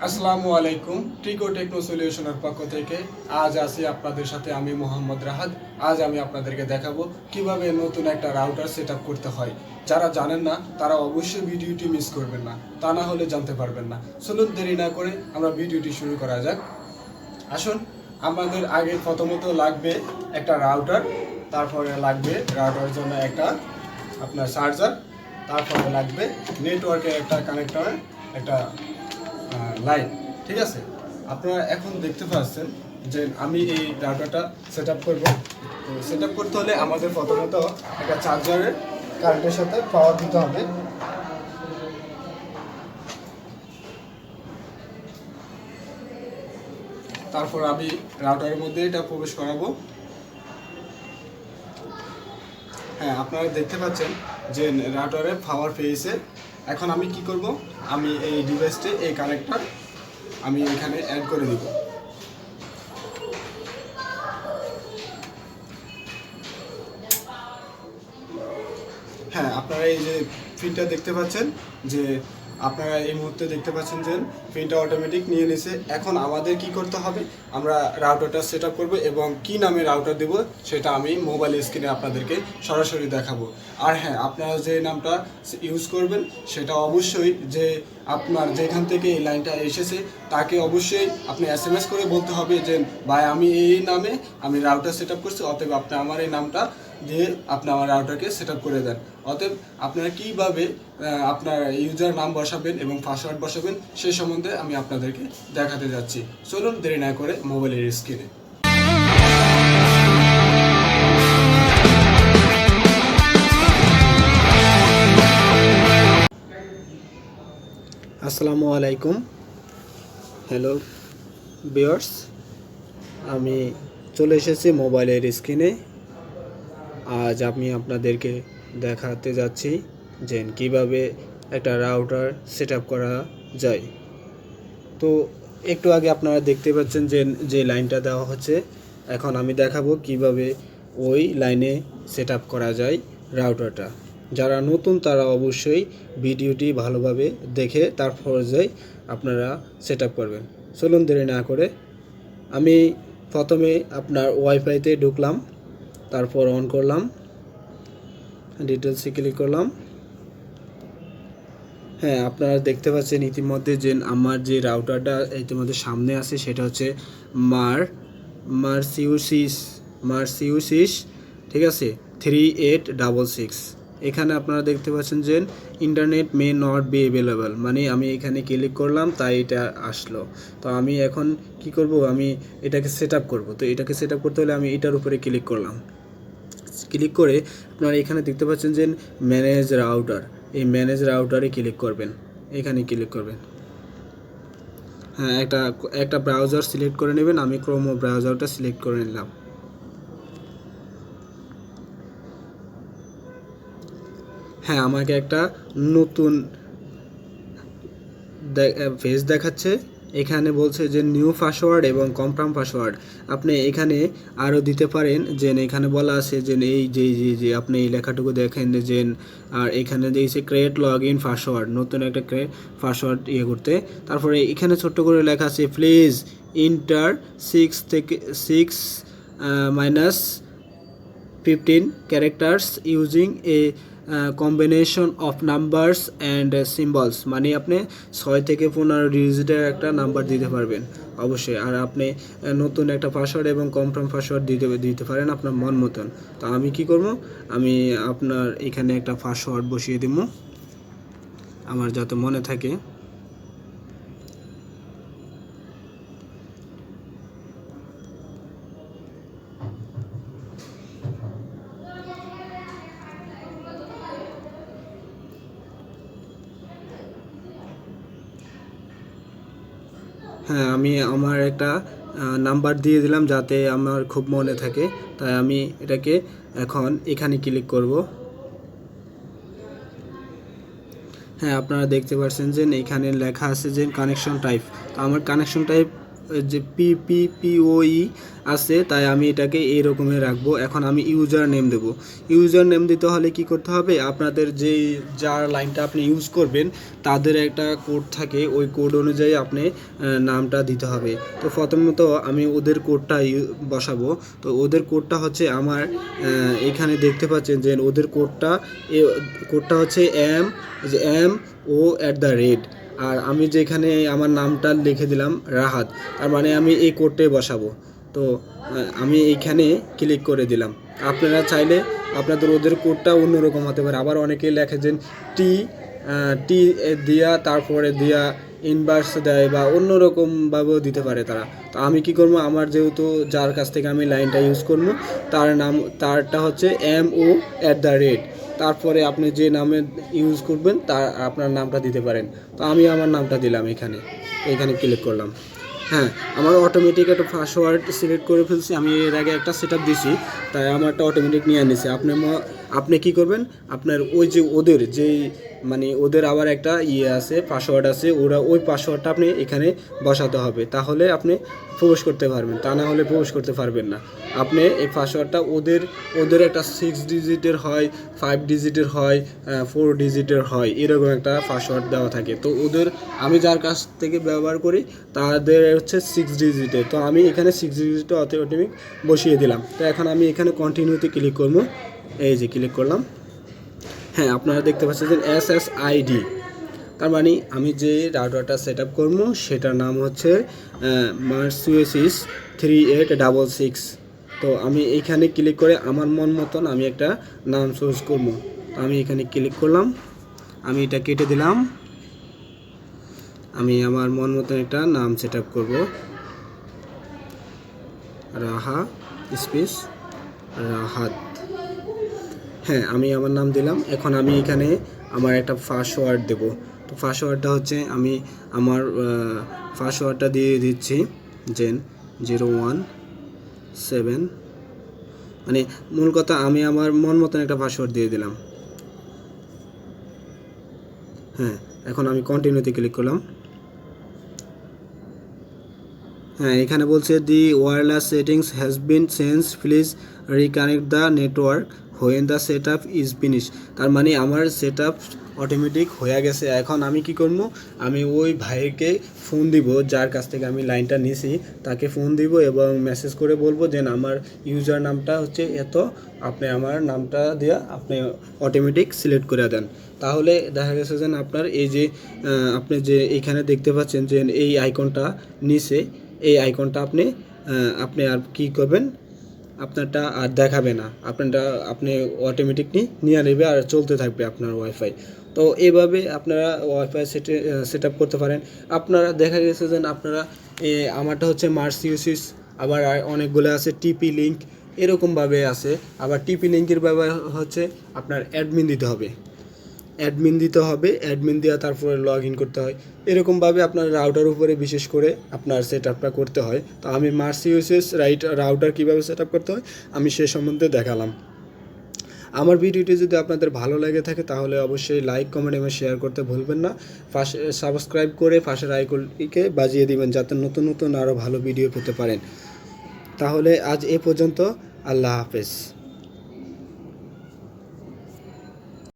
আসসালামু আলাইকুম। ট্রিকো টেকনো সলিউশনের পক্ষ থেকে আজ আসি আপনাদের সাথে আমি মোহাম্মদ রাহাদ। আজ আমি আপনাদেরকে দেখাবো কিভাবে নতুন একটা রাউটার সেট করতে হয়। যারা জানেন না তারা অবশ্যই ভিডিওটি মিস করবেন না, তা না হলে জানতে পারবেন না। চলুন দেরি না করে আমরা ভিডিওটি শুরু করা যাক। আসুন, আমাদের আগে প্রথমত লাগবে একটা রাউটার, তারপরে লাগবে রাউটারের জন্য একটা আপনার চার্জার, তারপরে লাগবে নেটওয়ার্কের একটা কানেক্টর, একটা লাইন। ঠিক আছে, আপনারা এখন দেখতে পাচ্ছেন যে আমি এই রাউটারটা সেট আপ করবো। তো সেট আপ করতে হলে আমাদের প্রথমত একটা চার্জারের কারেন্টের সাথে পাওয়ার দিতে হবে। তারপর আমি রাউটারের মধ্যে এটা প্রবেশ করাবো। হ্যাঁ, আপনারা দেখতে পাচ্ছেন যে রাউটারে পাওয়ার পেয়েছে। এখন আমি কি করব, আমি এই ডিভাইসটি এই কানেক্টর আমি এখানে অ্যাড করে দিব। হ্যাঁ, আপনারা এই যে ফিডটা দেখতে পাচ্ছেন, যে আপনারা এই মুহূর্তে দেখতে পাচ্ছেন যে ফিডটা অটোমেটিক নিয়ে নিছে। এখন আমাদের কি করতে হবে, আমরা রাউটারটা সেট আপ করবো এবং কি নামে রাউটার দেব সেটা আমি মোবাইল স্ক্রিনে আপনাদেরকে সরাসরি দেখাবো। আর হ্যাঁ, আপনারা যে নামটা ইউজ করবেন সেটা অবশ্যই যে আপনার যেখান থেকে এই লাইনটা এসেছে তাকে অবশ্যই আপনি SMS করে বলতে হবে যে ভাই আমি এই নামে আমি রাউটার সেট আপ করছি, অতএব আপনি আমার এই নামটা দিয়ে আপনি আমার রাউটারকে সেট আপ করে দেন। অতএব আপনারা কীভাবে আপনার ইউজার নাম বসাবেন এবং পাসওয়ার্ড বসাবেন সে সম্বন্ধে আমি আপনাদেরকে দেখাতে যাচ্ছি। চলুন দেরি না করে মোবাইলের স্ক্রিনে। আসসালামু আলাইকুম, হ্যালো ভিউয়ার্স, আমি চলে এসেছি মোবাইলের স্ক্রিনে। আজ আমি আপনাদেরকে দেখাতে যাচ্ছি যে কিভাবে একটা রাউটার সেট আপ করা যায়। তো একটু আগে আপনারা দেখতে পাচ্ছেন যে লাইনটা দেওয়া হচ্ছে, এখন আমি দেখাবো কিভাবে ওই লাইনে সেট আপ করা যায় রাউটারটা। যারা নতুন তারা অবশ্যই ভিডিওটি ভালোভাবে দেখে তারপর যাই আপনারা সেট আপ করবেন। চলুন দেরি না করে আমি প্রথমে আপনার ওয়াইফাইতে ঢুকলাম, তারপর অন করলাম, ডিটেলসে ক্লিক করলাম। হ্যাঁ, আপনারা দেখতে পাচ্ছেন ইতিমধ্যে যে আমার যে রাউটারটা ইতিমধ্যে সামনে আছে সেটা হচ্ছে মার্সিউসিস, ঠিক আছে, 3866। এখানে আপনারা দেখতে পাচ্ছেন যে internet may not be available, মানে আমি এখানে ক্লিক করলাম তাই এটা আসলো। তো আমি এখন কি করব, আমি এটাকে সেট আপ করবো। তো এটাকে সেট আপ করতে হলে আমি এটার উপরে ক্লিক করলাম। ক্লিক করে আপনারা এখানে দেখতে পাচ্ছেন যে ম্যানেজ রাউটার, এই ম্যানেজ রাউটারে ক্লিক করবেন, এখানে ক্লিক করবেন। হ্যাঁ, একটা ব্রাউজার সিলেক্ট করে নেবেন। আমি ক্রোম ব্রাউজারটা সিলেক্ট করে নিলাম। হ্যাঁ, আমাকে একটা নতুন পেজ দেখাচ্ছে। এখানে বলছে যে নিউ পাসওয়ার্ড এবং কনফার্ম পাসওয়ার্ড। আপনি এখানে আরও দিতে পারেন, যে এখানে বলা আছে যে এই যে আপনি এই লেখাটুকু দেখেন যে, আর এখানে দিয়েছে ক্রিয়েট লগ ইন পাসওয়ার্ড, নতুন একটা পাসওয়ার্ড করতে। তারপরে এখানে ছোট্ট করে লেখা আছে please inter 6-15 characters using a combination of numbers and symbols, মানে আপনি 6-15 ডিজিটের একটা নাম্বার দিতে পারবেন অবশ্যই। আর আপনি নতুন একটা পাসওয়ার্ড এবং কনফার্ম পাসওয়ার্ড দিতে পারেন আপনার মন মতন। তো আমি কি করব, আমি আপনার এখানে একটা পাসওয়ার্ড বসিয়ে দিব আমার যাতে মনে থাকে। হ্যাঁ, আমি আমার একটা নাম্বার দিয়ে দিলাম যাতে আমার খুব মনে থাকে। তাই আমি এটাকে এখন এখানে ক্লিক করব। হ্যাঁ, আপনারা দেখতে পাচ্ছেন যে এখানে লেখা আছে যে কানেকশন টাইপ। তো আমার কানেকশন টাইপ যে PPPoE আছে, তাই আমি এটাকে এই রকমের রাখবো। এখন আমি ইউজার নেম দেবো। ইউজার নেম দিতে হলে কি করতে হবে, আপনাদের যার লাইনটা আপনি ইউজ করবেন তাদের একটা কোড থাকে, ওই কোড অনুযায়ী আপনি নামটা দিতে হবে। তো প্রথমত আমি ওদের কোডটা বসাবো। তো ওদের কোডটা হচ্ছে আমার এখানে দেখতে পাচ্ছেন যে ওদের কোডটা হচ্ছে MO@, আর আমি যেখানে আমার নামটা লিখে দিলাম রাহাত, তার মানে আমি এই কোডটাই বসাবো। তো আমি এইখানে ক্লিক করে দিলাম। আপনারা চাইলে আপনাদের ওদের কোডটা অন্যরকম হতে পারে, আবার অনেকেই লেখে যে টি দিয়া তারপরে দিয়া ইনভার্স দেয় বা অন্যরকমভাবেও দিতে পারে তারা। তো আমি কি করবো, আমার যেহেতু যার কাছ থেকে আমি লাইনটা ইউজ করবো তারটা হচ্ছে MO@, তারপরে আপনি যে নামে ইউজ করবেন তার আপনার নামটা দিতে পারেন। তো আমি আমার নামটা দিলাম, এখানে ক্লিক করলাম। হ্যাঁ, আমার অটোমেটিক একটা পাসওয়ার্ড সিলেক্ট করে ফেলছি। আমি এর আগে একটা সেট আপ দিছি, তাই আমারটা অটোমেটিক নিয়ে নিছে। আপনি কি করবেন, আপনার ওই যে ওদের আবার একটা আছে, পাসওয়ার্ড আছে, ওই পাসওয়ার্ডটা আপনি এখানে বসাতে হবে, তাহলে আপনি প্রবেশ করতে পারবেন, তা না হলে প্রবেশ করতে পারবেন না। আপনি এই পাসওয়ার্ডটা ওদের একটা 6 ডিজিটের হয়, 5 ডিজিটের হয়, 4 ডিজিটের হয়, এরকম একটা পাসওয়ার্ড দেওয়া থাকে। তো আমি যার কাছ থেকে ব্যবহার করি তাদের হচ্ছে 6 ডিজিটের। তো আমি এখানে 6 ডিজিটটা অটোমেটিক বসিয়ে দিলাম। তো এখন আমি এখানে কন্টিনিউতে ক্লিক করবো, এই যে ক্লিক করলাম। হ্যাঁ, আপনারা দেখতে পাচ্ছেন যে SSID, তার মানে আমি যে রাউটারটা সেট আপ করবো সেটার নাম হচ্ছে মার্সিওসিস 3866। তো আমি এইখানে ক্লিক করে আমার মন মতন আমি একটা নাম চুজ করবো। আমি এখানে ক্লিক করলাম, আমি এটা কেটে দিলাম। আমি আমার মন মতন একটা নাম সেট আপ করবো, রাহা স্পেস রাহাত। হ্যাঁ, আমি আমার নাম দিলাম। এখন আমি এখানে আমার একটা পাসওয়ার্ড দেব। তো পাসওয়ার্ডটা হচ্ছে আমি আমার পাসওয়ার্ডটা দিয়ে দিচ্ছি 017, মানে মূল কথা আমি আমার মন মতন একটা পাসওয়ার্ড দিয়ে দিলাম। হ্যাঁ, এখন আমি কন্টিনিউতে ক্লিক করলাম। হ্যাঁ, এখানে বলছে the wireless settings has been change, please reconnect the network when the set up is finish. তার মানে আমার সেট আপ অটোমেটিক হয়ে গেছে। এখন আমি কি করব, আমি ওই ভাইকে ফোন দিব যার কাছ থেকে আমি লাইনটা নিয়েছি, তাকে ফোন দিব এবং মেসেজ করে বলবো যে আমার ইউজার নামটা হচ্ছে এত, আপনি আমার নামটা দিয়ে আপনি অটোমেটিক সিলেক্ট করে দেন। তাহলে দেখা গেছে যে আপনার এই যে আপনি যে এখানে দেখতে পাচ্ছেন যে এই আইকনটা নিচে, এই আইকনটা আপনি আর কি করবেন, আপনারটা আর দেখাবে না, আপনি অটোমেটিকলি নিয়ে নেবে আর চলতে থাকবে আপনার ওয়াইফাই। তো এইভাবে আপনারা ওয়াইফাই সেট আপ করতে পারেন। আপনারা দেখা গেছে যে আপনারা আমারটা হচ্ছে মার্সিওসিস, আবার অনেকগুলো আছে টিপি লিঙ্ক, এরকমভাবে আছে। আবার টিপি লিঙ্কের ব্যবহার হচ্ছে আপনার অ্যাডমিন দিতে হবে, অ্যাডমিন দেওয়া তারপরে লগ ইন করতে হয়। এরকমভাবে আপনার রাউটার উপরে বিশেষ করে আপনার সেট আপটা করতে হয়। তো আমি মার্সিওসিস রাউটার কীভাবে সেট আপ করতে হয় আমি সে সম্বন্ধে দেখালাম। আমার ভিডিওটি যদি আপনাদের ভালো লেগে থাকে তাহলে অবশ্যই লাইক, কমেন্ট এবং শেয়ার করতে ভুলবেন না। সাবস্ক্রাইব করে পাশের আইকনটিকে বাজিয়ে দিবেন যাতে নতুন নতুন আরও ভালো ভিডিও পেতে পারেন। তাহলে আজ এ পর্যন্ত, আল্লাহ হাফেজ।